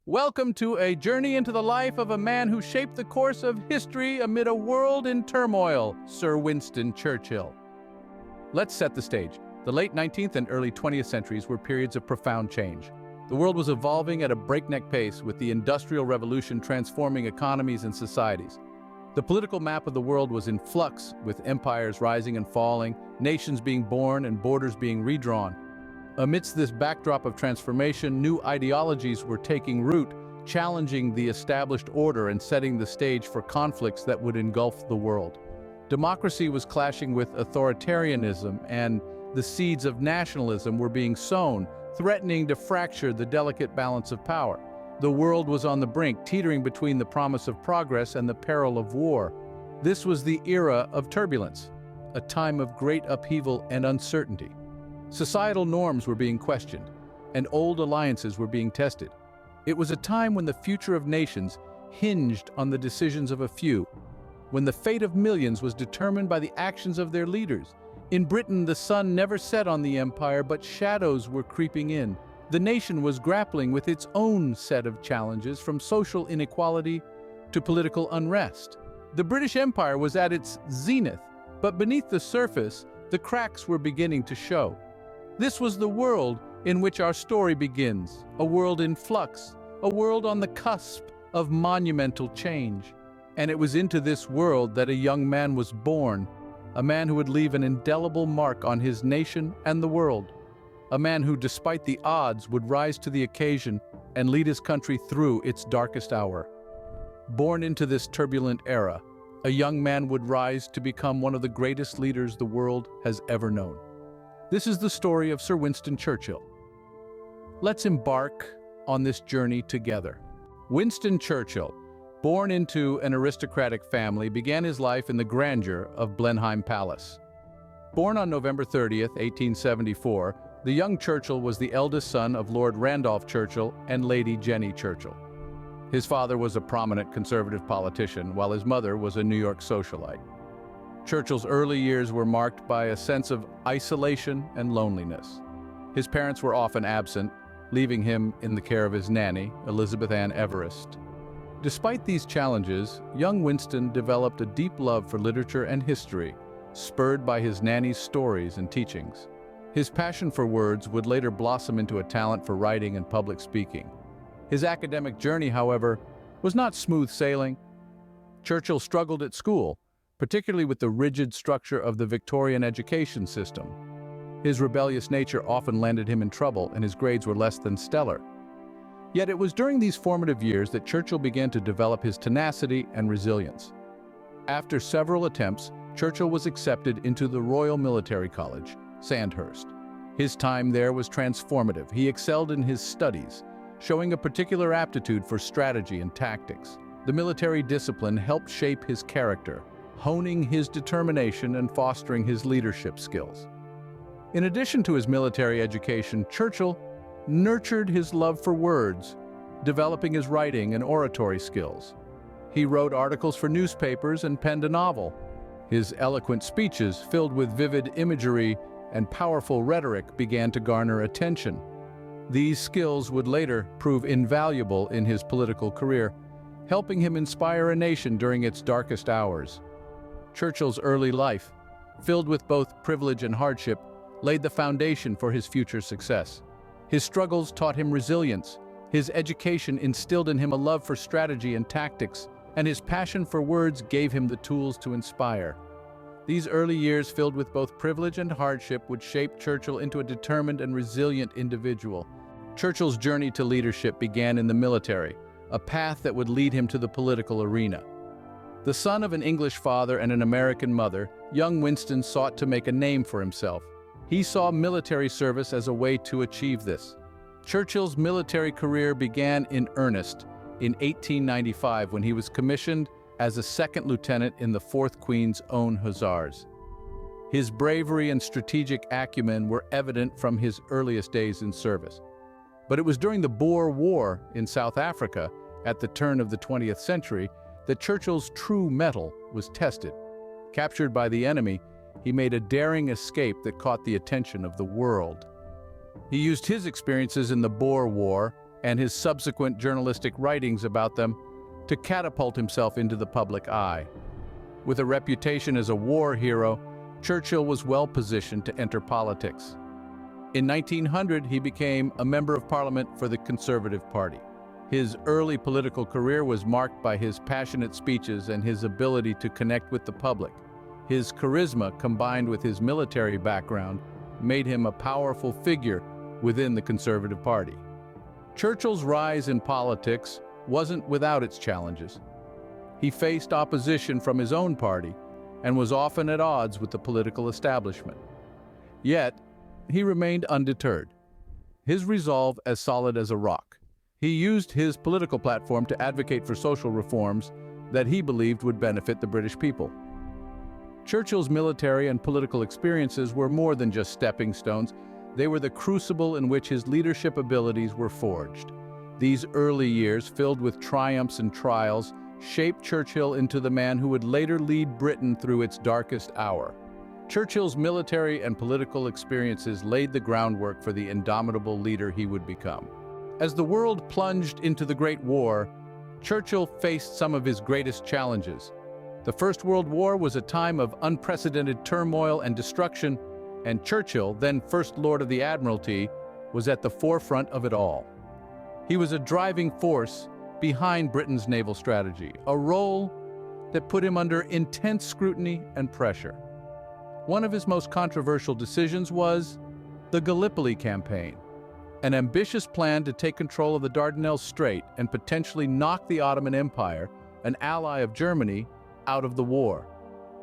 Welcome to a journey into the life of a man who shaped the course of history amid a world in turmoil, Sir Winston Churchill. Let's set the stage. The late 19th and early 20th centuries were periods of profound change. The world was evolving at a breakneck pace, with the Industrial Revolution transforming economies and societies. The political map of the world was in flux, with empires rising and falling, nations being born and borders being redrawn. Amidst this backdrop of transformation, new ideologies were taking root, challenging the established order and setting the stage for conflicts that would engulf the world. Democracy was clashing with authoritarianism, and the seeds of nationalism were being sown, threatening to fracture the delicate balance of power. The world was on the brink, teetering between the promise of progress and the peril of war. This was the era of turbulence, a time of great upheaval and uncertainty. Societal norms were being questioned, and old alliances were being tested. It was a time when the future of nations hinged on the decisions of a few, when the fate of millions was determined by the actions of their leaders. In Britain, the sun never set on the empire, but shadows were creeping in. The nation was grappling with its own set of challenges, from social inequality to political unrest. The British Empire was at its zenith, but beneath the surface, the cracks were beginning to show. This was the world in which our story begins, a world in flux, a world on the cusp of monumental change. And it was into this world that a young man was born, a man who would leave an indelible mark on his nation and the world, a man who, despite the odds, would rise to the occasion and lead his country through its darkest hour. Born into this turbulent era, a young man would rise to become one of the greatest leaders the world has ever known. This is the story of Sir Winston Churchill. Let's embark on this journey together. Winston Churchill, born into an aristocratic family, began his life in the grandeur of Blenheim Palace. Born on November 30th, 1874, the young Churchill was the eldest son of Lord Randolph Churchill and Lady Jenny Churchill. His father was a prominent conservative politician, while his mother was a New York socialite. Churchill's early years were marked by a sense of isolation and loneliness. His parents were often absent, leaving him in the care of his nanny, Elizabeth Ann Everest. Despite these challenges, young Winston developed a deep love for literature and history, spurred by his nanny's stories and teachings. His passion for words would later blossom into a talent for writing and public speaking. His academic journey, however, was not smooth sailing. Churchill struggled at school, particularly with the rigid structure of the Victorian education system. His rebellious nature often landed him in trouble, and his grades were less than stellar. Yet it was during these formative years that Churchill began to develop his tenacity and resilience. After several attempts, Churchill was accepted into the Royal Military College, Sandhurst. His time there was transformative. He excelled in his studies, showing a particular aptitude for strategy and tactics. The military discipline helped shape his character, honing his determination and fostering his leadership skills. In addition to his military education, Churchill nurtured his love for words, developing his writing and oratory skills. He wrote articles for newspapers and penned a novel. His eloquent speeches, filled with vivid imagery and powerful rhetoric, began to garner attention. These skills would later prove invaluable in his political career, helping him inspire a nation during its darkest hours. Churchill's early life, filled with both privilege and hardship, laid the foundation for his future success. His struggles taught him resilience, his education instilled in him a love for strategy and tactics, and his passion for words gave him the tools to inspire. These early years, filled with both privilege and hardship, would shape Churchill into a determined and resilient individual. Churchill's journey to leadership began in the military, a path that would lead him to the political arena. The son of an English father and an American mother, young Winston sought to make a name for himself. He saw military service as a way to achieve this. Churchill's military career began in earnest in 1895 when he was commissioned as a second lieutenant in the 4th Queen's Own Hussars. His bravery and strategic acumen were evident from his earliest days in service. But it was during the Boer War in South Africa, at the turn of the 20th century, that Churchill's true mettle was tested. Captured by the enemy, he made a daring escape that caught the attention of the world. He used his experiences in the Boer War and his subsequent journalistic writings about them to catapult himself into the public eye. With a reputation as a war hero, Churchill was well positioned to enter politics. In 1900, he became a member of parliament for the Conservative Party. His early political career was marked by his passionate speeches and his ability to connect with the public. His charisma, combined with his military background, made him a powerful figure within the Conservative Party. Churchill's rise in politics wasn't without its challenges. He faced opposition from his own party and was often at odds with the political establishment. Yet, he remained undeterred, his resolve as solid as a rock. He used his political platform to advocate for social reforms that he believed would benefit the British people. Churchill's military and political experiences were more than just stepping stones. They were the crucible in which his leadership abilities were forged. These early years, filled with triumphs and trials, shaped Churchill into the man who would later lead Britain through its darkest hour. Churchill's military and political experiences laid the groundwork for the indomitable leader he would become. As the world plunged into the Great War, Churchill faced some of his greatest challenges. The First World War was a time of unprecedented turmoil and destruction, and Churchill, then First Lord of the Admiralty, was at the forefront of it all. He was a driving force behind Britain's naval strategy, a role that put him under intense scrutiny and pressure. One of his most controversial decisions was the Gallipoli campaign, an ambitious plan to take control of the Dardanelles Strait and potentially knock the Ottoman Empire, an ally of Germany, out of the war.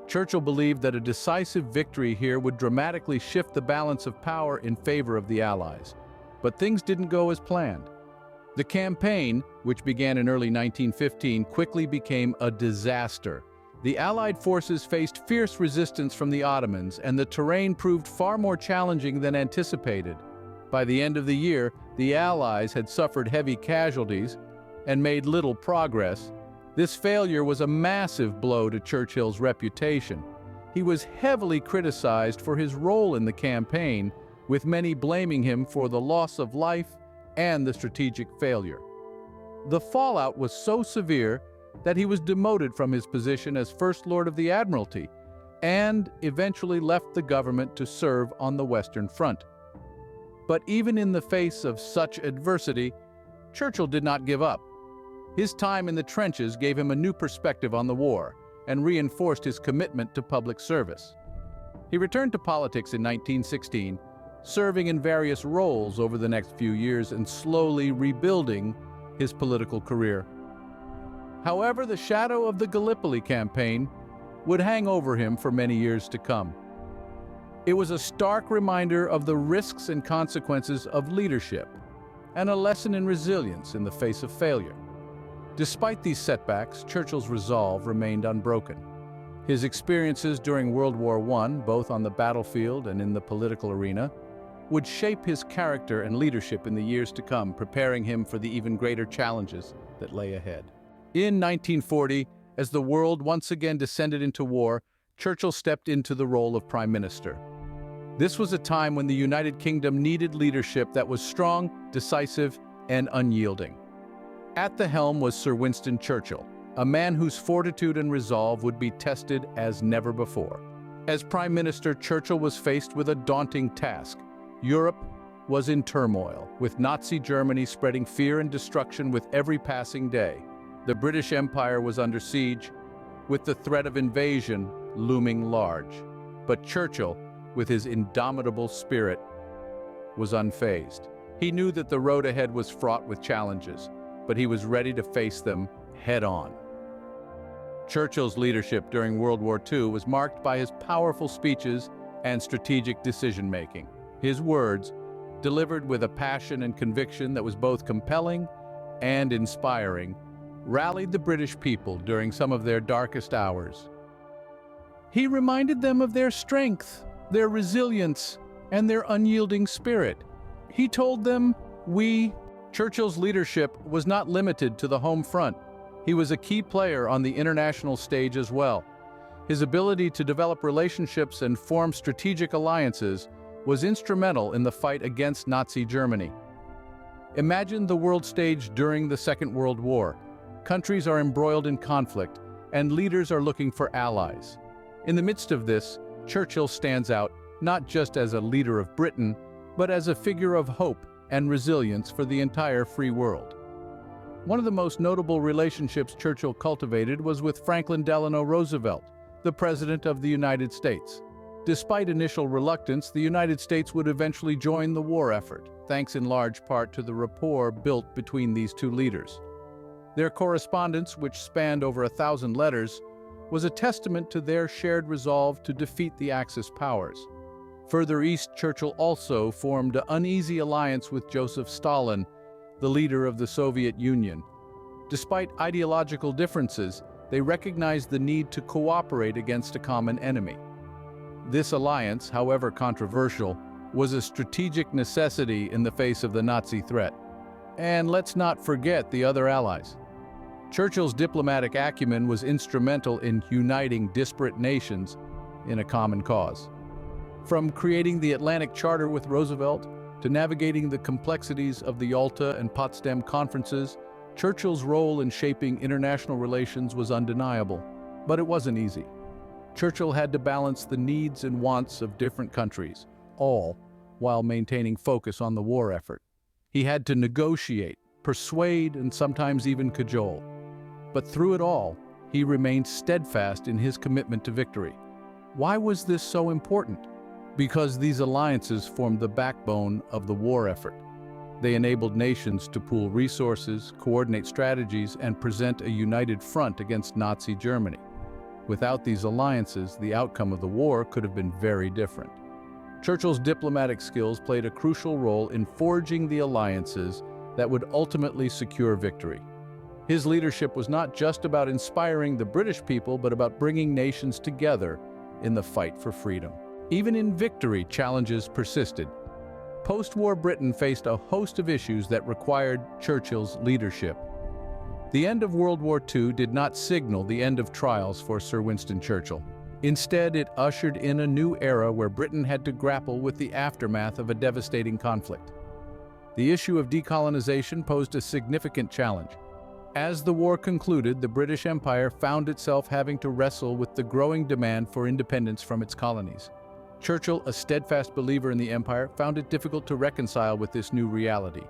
Churchill believed that a decisive victory here would dramatically shift the balance of power in favor of the Allies. But things didn't go as planned. The campaign, which began in early 1915, quickly became a disaster. The Allied forces faced fierce resistance from the Ottomans, and the terrain proved far more challenging than anticipated. By the end of the year, the Allies had suffered heavy casualties and made little progress. This failure was a massive blow to Churchill's reputation. He was heavily criticized for his role in the campaign, with many blaming him for the loss of life and the strategic failure. The fallout was so severe that he was demoted from his position as First Lord of the Admiralty and eventually left the government to serve on the Western Front. But even in the face of such adversity, Churchill did not give up. His time in the trenches gave him a new perspective on the war and reinforced his commitment to public service. He returned to politics in 1916, serving in various roles over the next few years and slowly rebuilding his political career. However, the shadow of the Gallipoli campaign would hang over him for many years to come. It was a stark reminder of the risks and consequences of leadership, and a lesson in resilience in the face of failure. Despite these setbacks, Churchill's resolve remained unbroken. His experiences during World War I, both on the battlefield and in the political arena, would shape his character and leadership in the years to come, preparing him for the even greater challenges that lay ahead. In 1940, as the world once again descended into war, Churchill stepped into the role of Prime Minister. This was a time when the United Kingdom needed leadership that was strong, decisive, and unyielding. At the helm was Sir Winston Churchill, a man whose fortitude and resolve would be tested as never before. As Prime Minister, Churchill was faced with a daunting task. Europe was in turmoil, with Nazi Germany spreading fear and destruction with every passing day. The British Empire was under siege, with the threat of invasion looming large. But Churchill, with his indomitable spirit, was unfazed. He knew that the road ahead was fraught with challenges, but he was ready to face them head-on. Churchill's leadership during World War II was marked by his powerful speeches and strategic decision-making. His words, delivered with a passion and conviction that was both compelling and inspiring, rallied the British people during some of their darkest hours. He reminded them of their strength, their resilience, and their unyielding spirit. He told them, Churchill's leadership was not limited to the home front. He was a key player on the international stage as well. His ability to develop relationships and form strategic alliances was instrumental in the fight against Nazi Germany. Imagine the world stage during the Second World War. Countries are embroiled in conflict, and leaders are looking for allies. In the midst of this, Churchill stands out not just as a leader of Britain, but as a figure of hope and resilience for the entire free world. One of the most notable relationships Churchill cultivated was with Franklin Delano Roosevelt, the President of the United States. Despite initial reluctance, the United States would eventually join the war effort, thanks in large part to the rapport built between these two leaders. Their correspondence, which spanned over 1,000 letters, was a testament to their shared resolve to defeat the Axis powers. Further east, Churchill also formed an uneasy alliance with Joseph Stalin, the leader of the Soviet Union. Despite ideological differences, they recognized the need to cooperate against a common enemy. This alliance, however controversial, was a strategic necessity in the face of the Nazi threat. And let's not forget the other allies. Churchill's diplomatic acumen was instrumental in uniting disparate nations in a common cause. From creating the Atlantic Charter with Roosevelt to navigating the complexities of the Yalta and Potsdam conferences, Churchill's role in shaping international relations was undeniable. But it wasn't easy. Churchill had to balance the needs and wants of different countries, all while maintaining focus on the war effort. He had to negotiate, persuade, and sometimes even cajole. But through it all, he remained steadfast in his commitment to victory. Why was this so important? Because these alliances formed the backbone of the war effort. They enabled nations to pool resources, coordinate strategies, and present a united front against Nazi Germany. Without these alliances, the outcome of the war could have been very different. Churchill's diplomatic skills played a crucial role in forging the alliances that would ultimately secure victory. His leadership was not just about inspiring the British people, but about bringing nations together in the fight for freedom. Even in victory, challenges persisted. Post-war Britain faced a host of issues that required Churchill's leadership. The end of World War II did not signal the end of trials for Sir Winston Churchill. Instead, it ushered in a new era where Britain had to grapple with the aftermath of a devastating conflict. The issue of decolonization posed a significant challenge. As the war concluded, the British Empire found itself having to wrestle with the growing demand for independence from its colonies. Churchill, a steadfast believer in the empire, found it difficult to reconcile with this new reality.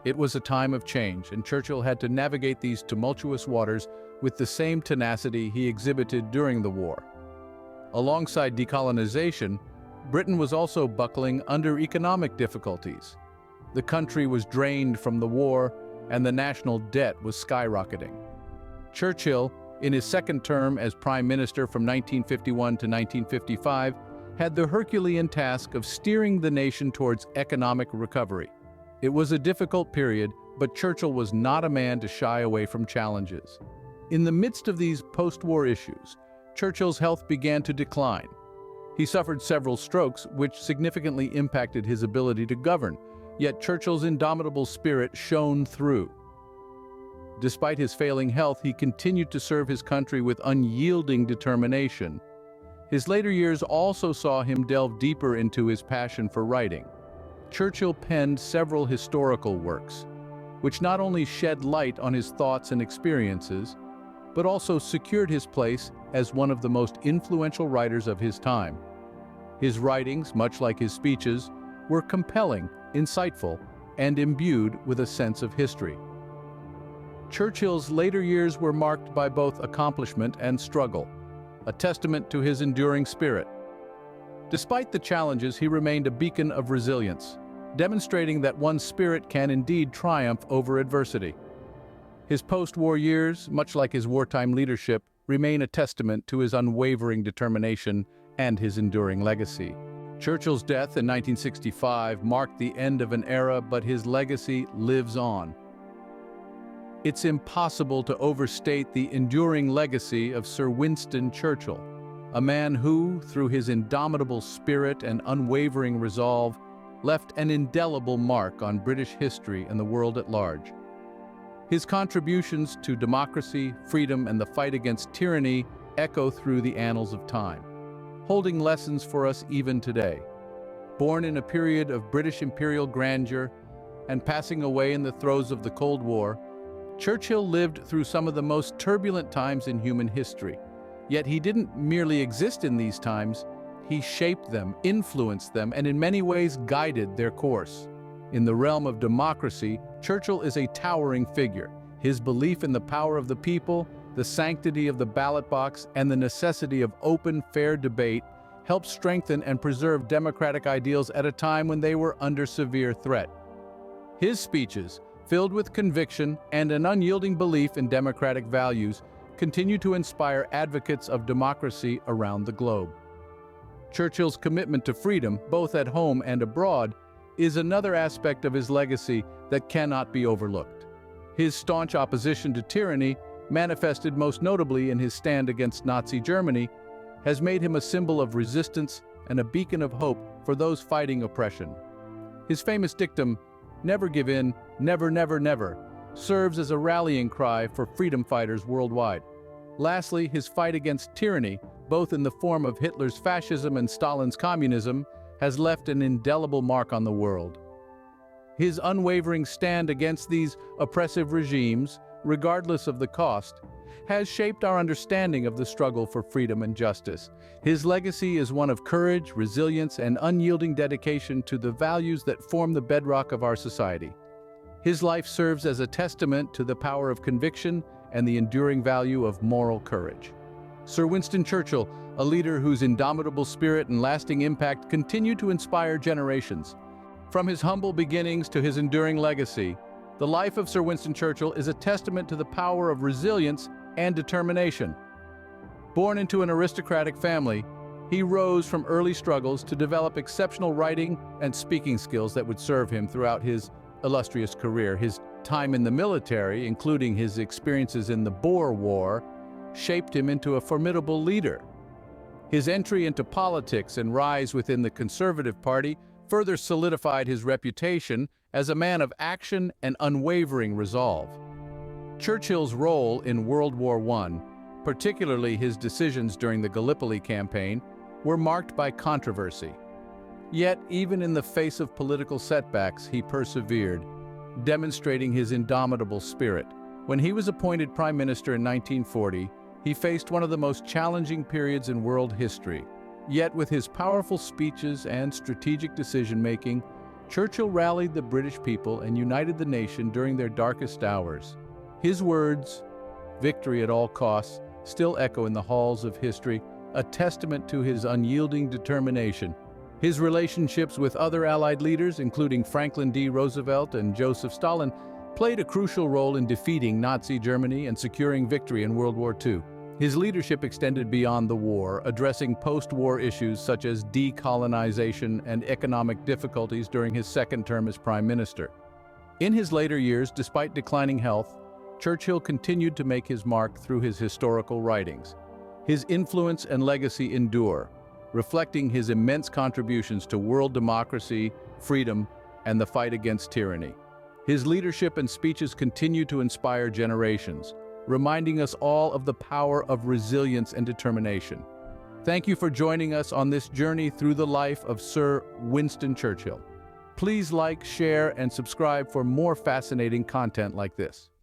It was a time of change, and Churchill had to navigate these tumultuous waters with the same tenacity he exhibited during the war. Alongside decolonization, Britain was also buckling under economic difficulties. The country was drained from the war, and the national debt was skyrocketing. Churchill, in his second term as Prime Minister from 1951 to 1955, had the Herculean task of steering the nation towards economic recovery. It was a difficult period, but Churchill was not a man to shy away from challenges. In the midst of these post-war issues, Churchill's health began to decline. He suffered several strokes, which significantly impacted his ability to govern, yet Churchill's indomitable spirit shone through. Despite his failing health, he continued to serve his country with unyielding determination. His later years also saw him delve deeper into his passion for writing. Churchill penned several historical works, which not only shed light on his thoughts and experiences, but also secured his place as one of the most influential writers of his time. His writings, much like his speeches, were compelling, insightful, and imbued with a sense of history. Churchill's later years were marked by both accomplishment and struggle, a testament to his enduring spirit. Despite the challenges, he remained a beacon of resilience, demonstrating that one's spirit can indeed triumph over adversity. His post-war years, much like his wartime leadership, remain a testament to his unwavering determination and his enduring legacy. Churchill's death in 1965 marked the end of an era, but his legacy lives on. It's impossible to overstate the enduring legacy of Sir Winston Churchill, a man who, through his indomitable spirit and unwavering resolve, left an indelible mark on British history and the world at large. His contributions to democracy, freedom, and the fight against tyranny echo through the annals of time, holding lessons for us even today. Born in a period of British imperial grandeur, and passing away in the throes of the Cold War, Churchill lived through some of the most turbulent times in human history. Yet he didn't merely exist in these times, he shaped them, influenced them, and in many ways guided their course. In the realm of democracy, Churchill is a towering figure. His belief in the power of the people, the sanctity of the ballot box, and the necessity of open, fair debate helped strengthen and preserve democratic ideals at a time when they were under severe threat. His speeches, filled with conviction and an unyielding belief in democratic values, continue to inspire advocates of democracy around the globe. Churchill's commitment to freedom, both at home and abroad, is another aspect of his legacy that cannot be overlooked. His staunch opposition to tyranny, manifested most notably in his stand against Nazi Germany, has made him a symbol of resistance and a beacon of hope for those fighting oppression. His famous dictum, "Never give in, never, never, never," serves as a rallying cry for freedom fighters worldwide. Lastly, his fight against tyranny, both in the form of Hitler's fascism and Stalin's communism, has left an indelible mark on the world. His unwavering stand against these oppressive regimes, regardless of the cost, has shaped our understanding of the struggle for freedom and justice. His legacy is one of courage, resilience, and unyielding dedication to the values that form the bedrock of our society. His life serves as a testament to the power of conviction and the enduring value of moral courage. Sir Winston Churchill, a leader whose indomitable spirit and lasting impact continue to inspire generations. From his humble beginnings to his enduring legacy, the life of Sir Winston Churchill is a testament to the power of resilience and determination. Born into an aristocratic family, he rose from early struggles to develop exceptional writing and speaking skills that would serve him throughout his illustrious career. His time in the military, including his experiences in the Boer War, shaped him into a formidable leader. His entry into politics and rise within the Conservative Party further solidified his reputation as a man of action and unwavering resolve. Churchill's role in World War I, particularly his decisions during the Gallipoli campaign, were marked by controversy. Yet, even in the face of political setbacks, he persevered, demonstrating his indomitable spirit. When he was appointed Prime Minister in 1940, he faced one of the most challenging periods in world history. Yet, with his powerful speeches and strategic decision-making, Churchill rallied the British people and united the nation during their darkest hours. His words, "Victory at all costs," still echo in the halls of history, a testament to his unyielding determination. His relationships with other Allied leaders, including Franklin D. Roosevelt and Joseph Stalin, played a crucial role in defeating Nazi Germany and securing victory in World War II. His leadership extended beyond the war, addressing post-war issues such as decolonization and economic difficulties during his second term as Prime Minister. In his later years, despite declining health, Churchill continued to make his mark through his historical writings. His influence and legacy endure, reflecting his immense contributions to world democracy, freedom, and the fight against tyranny. His leadership and speeches continue to inspire generations, reminding us all of the power of resilience and determination. Thank you for joining us on this journey through the life of Sir Winston Churchill. Please like, share, and subscribe for more fascinating content like this.